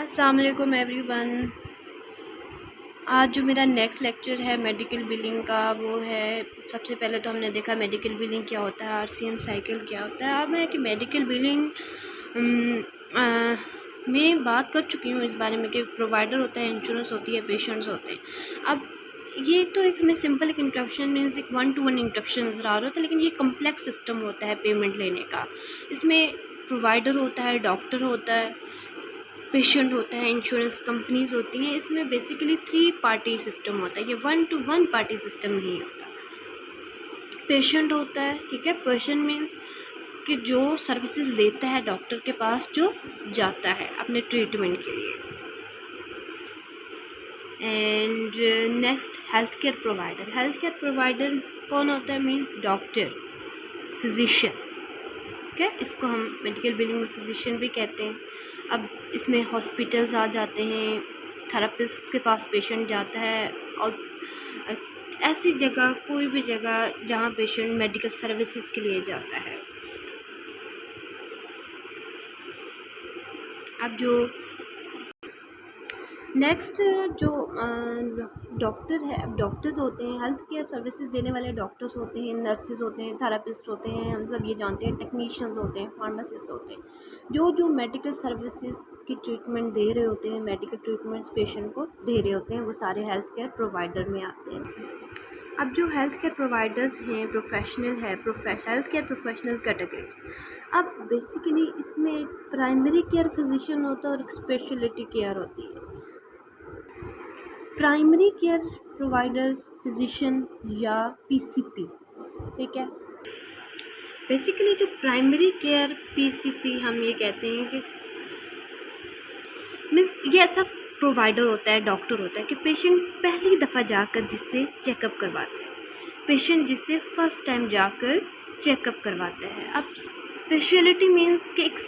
अस्सलाम वालेकुम एवरीवन। आज जो मेरा नेक्स्ट लेक्चर है मेडिकल बिलिंग का वो है, सबसे पहले तो हमने देखा मेडिकल बिलिंग क्या होता है, आरसीएम साइकिल क्या होता है। अब है कि मेडिकल बिलिंग में बात कर चुकी हूँ इस बारे में कि प्रोवाइडर होता है, इंश्योरेंस होती है, पेशेंट्स होते हैं। अब ये तो एक हमें सिंपल एक इंस्ट्रक्शन मीन्स एक 1-to-1 इंस्ट्रक्शन नज़र आ रहा था, लेकिन ये कम्प्लेक्स सिस्टम होता है पेमेंट लेने का। इसमें प्रोवाइडर होता है, डॉक्टर होता है, पेशेंट होता है, इंश्योरेंस कंपनीज होती हैं। इसमें बेसिकली 3 पार्टी सिस्टम होता है, ये 1-to-1 पार्टी सिस्टम नहीं होता। पेशेंट होता है, ठीक है। पेशेंट मीन्स कि जो सर्विसेज लेता है डॉक्टर के पास, जो जाता है अपने ट्रीटमेंट के लिए। And next health care provider. Health care provider कौन होता है? मीन्स डॉक्टर, फिजिशियन, ठीक है। इसको हम मेडिकल बिलिंग में फिजिशियन भी कहते हैं। अब इसमें हॉस्पिटल्स आ जाते हैं, थेरेपिस्ट के पास पेशेंट जाता है, और ऐसी जगह, कोई भी जगह जहाँ पेशेंट मेडिकल सर्विसेज के लिए जाता है। अब जो नेक्स्ट जो डॉक्टर है, अब डॉक्टर्स होते हैं, हेल्थ केयर सर्विसेज देने वाले डॉक्टर्स होते हैं, नर्सेज होते हैं, थेरेपिस्ट होते हैं, हम सब ये जानते हैं, टेक्नीशियंस होते हैं, फार्मासिस्ट होते हैं, जो मेडिकल सर्विसेज की ट्रीटमेंट दे रहे होते हैं, मेडिकल ट्रीटमेंट्स पेशेंट को दे रहे होते हैं, वो सारे हेल्थ केयर प्रोवाइडर में आते हैं। अब जो हेल्थ केयर प्रोवाइडर्स हैं, प्रोफेशनल है, हेल्थ केयर प्रोफेशनल कैटेगरीज। अब बेसिकली इसमें एक प्राइमरी केयर फिजिशियन होता है और एक स्पेशलिटी केयर होती है। प्राइमरी केयर प्रोवाइडर्स फिजिशियन या पीसीपी, ठीक है। बेसिकली जो प्राइमरी केयर पीसीपी हम ये कहते हैं कि मीन्स ये ऐसा प्रोवाइडर होता है, डॉक्टर होता है कि पेशेंट पहली दफ़ा जाकर जिससे चेकअप करवाता है, पेशेंट जिससे फर्स्ट टाइम जाकर चेकअप करवाता है। अब स्पेशलिटी मीन्स कि एक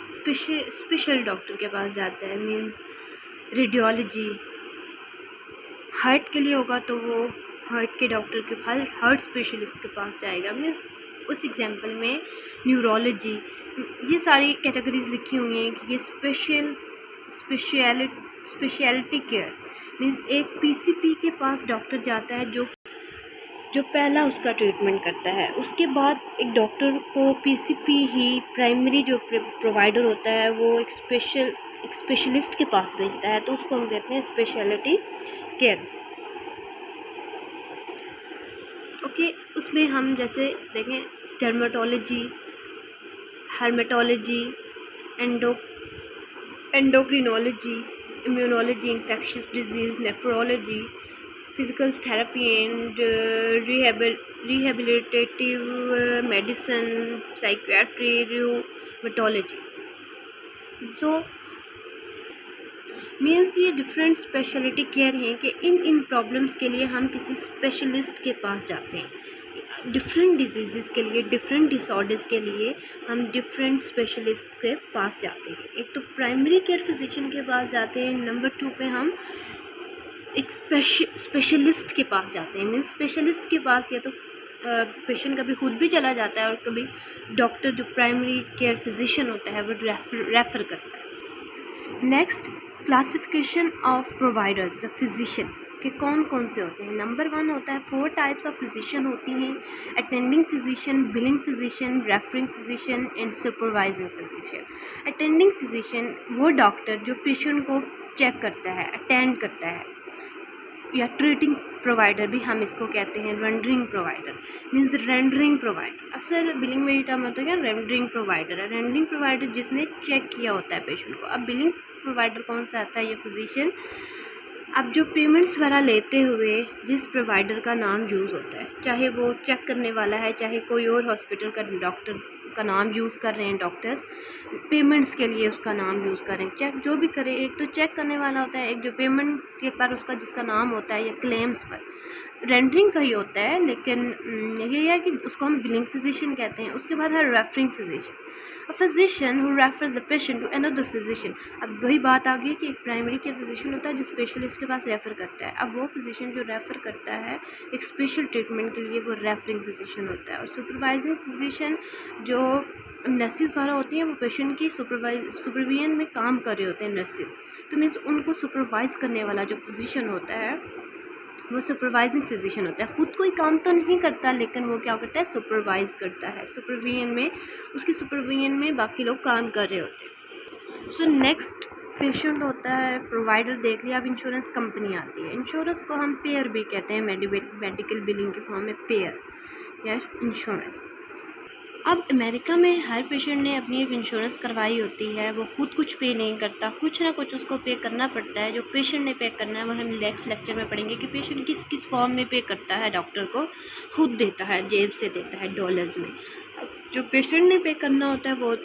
स्पेशल डॉक्टर के पास जाता है, मीन्स रेडियोलॉजी, हार्ट के लिए होगा तो वो हार्ट के डॉक्टर के पास, हार्ट स्पेशलिस्ट के पास जाएगा। मीन्स उस एग्जांपल में न्यूरोलॉजी, ये सारी कैटेगरीज लिखी हुई हैं कि ये स्पेशलिटी केयर मीन्स एक पीसीपी के पास डॉक्टर जाता है जो पहला उसका ट्रीटमेंट करता है। उसके बाद एक डॉक्टर को पीसीपी ही प्राइमरी जो प्रोवाइडर होता है वो एक स्पेशलिस्ट के पास भेजता है, तो उसको हम कहते हैं स्पेशलिटी केयर। ओके, उसमें हम जैसे देखें dermatology, haematology, endocrinology, immunology, infectious diseases, nephrology, physical therapy and rehabilitative medicine, psychiatry, rheumatology. So means ये डिफरेंट स्पेशलिटी केयर हैं कि इन प्रॉब्लम्स के लिए हम किसी स्पेशलिस्ट के पास जाते हैं। डिफरेंट डिजीज़ के लिए, डिफरेंट डिसऑर्डर्स के लिए हम डिफरेंट स्पेशलिस्ट के पास जाते हैं। एक तो प्राइमरी केयर फिजिशियन के पास जाते हैं, नंबर 2 पे हम एक स्पेशलिस्ट के पास जाते हैं। मीन्स स्पेशलिस्ट के पास या तो पेशेंट कभी खुद भी चला जाता है और कभी डॉक्टर जो प्राइमरी केयर फिजिशियन होता है वो रेफ़र करता है। Next, classification of providers physician के कौन कौन से होते हैं। नंबर 1 होता है 4 टाइप्स ऑफ फिजिशियन होती हैं: attending physician, billing physician, referring physician and supervising physician. Attending physician वो डॉक्टर जो पेशेंट को चेक करता है, अटेंड करता है, या ट्रीटिंग प्रोवाइडर भी हम इसको कहते हैं। Rendering provider means rendering provider, अक्सर बिलिंग में ये टर्म होता है क्या, रेंडरिंग प्रोवाइडर है। रेंडरिंग प्रोवाइडर जिसने चेक किया होता है पेशेंट को। अब बिलिंग प्रोवाइडर कौन सा आता है? ये फिजिशियन। अब जो पेमेंट्स वगैरह लेते हुए जिस प्रोवाइडर का नाम यूज़ होता है, चाहे वो चेक करने वाला है, चाहे कोई और हॉस्पिटल का डॉक्टर का नाम यूज़ कर रहे हैं डॉक्टर्स, पेमेंट्स के लिए उसका नाम यूज़ करें, चेक जो भी करे, एक तो चेक करने वाला होता है, एक जो पेमेंट के पर उसका जिसका नाम होता है, या क्लेम्स पर रेंडरिंग का ही होता है, लेकिन ये है कि उसको हम बिलिंग फिजिशियन कहते हैं। उसके बाद है referring physician, a physician who refers the patient to another physician. अब वही बात आ गई कि एक प्राइमरी केयर फिजिशियन होता है जो स्पेशलिस्ट के पास रेफ़र करता है। अब वो फिजिशियन जो रेफ़र करता है एक स्पेशल ट्रीटमेंट के लिए, वो रेफरिंग फिजिशियन होता है। और सुपरवाइजिंग फिजिशियन जो नर्सिस वाला होती हैं वो पेशेंट की सुपरविजन में काम कर रहे होते हैं नर्सिस, तो मीन्स उनको सुपरवाइज़ करने वाला जो फिजिशियन होता है वो सुपरवाइजिंग फिजिशियन होता है। ख़ुद कोई काम तो नहीं करता लेकिन वो क्या करता है, सुपरवाइज़ करता है। सुपरविजन में, उसकी सुपरविजन में बाकी लोग काम कर रहे होते हैं। सो नेक्स्ट पेशेंट होता है प्रोवाइडर। देख लिया। अब इंश्योरेंस कंपनी आती है। इंश्योरेंस को हम पेयर भी कहते हैं, मेडिकल बिलिंग के फॉर्म में पेयर या इंश्योरेंस। अब अमेरिका में हर पेशेंट ने अपनी एक इंश्योरेंस करवाई होती है, वो खुद कुछ पे नहीं करता, कुछ ना कुछ उसको पे करना पड़ता है। जो पेशेंट ने पे करना है वो हम नेक्स्ट लेक्चर में पढ़ेंगे कि पेशेंट किस किस फॉर्म में पे करता है, डॉक्टर को खुद देता है, जेब से देता है डॉलर्स में। अब जो पेशेंट ने पे करना होता है वो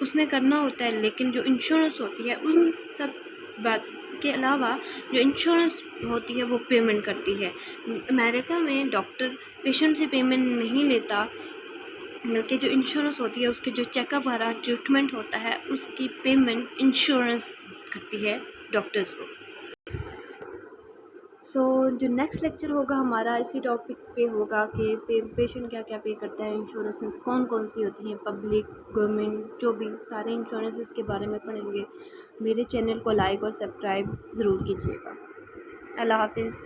उसने करना होता है, लेकिन जो इंश्योरेंस होती है उन सब बात के अलावा जो इंश्योरेंस होती है वो पेमेंट करती है। अमेरिका में डॉक्टर पेशेंट से पेमेंट नहीं लेता, बल्कि जो इंश्योरेंस होती है उसके जो चेकअप वाला ट्रीटमेंट होता है उसकी पेमेंट इंश्योरेंस करती है डॉक्टर्स को। सो जो नेक्स्ट लेक्चर होगा हमारा इसी टॉपिक पे होगा कि पेशेंट क्या क्या पे करता है, इंश्योरेंसेस कौन कौन सी होती हैं, पब्लिक, गवर्नमेंट, जो भी सारे इंश्योरेंसेस के बारे में पढ़ेंगे। मेरे चैनल को लाइक और सब्सक्राइब ज़रूर कीजिएगा। अल्लाह हाफिज़।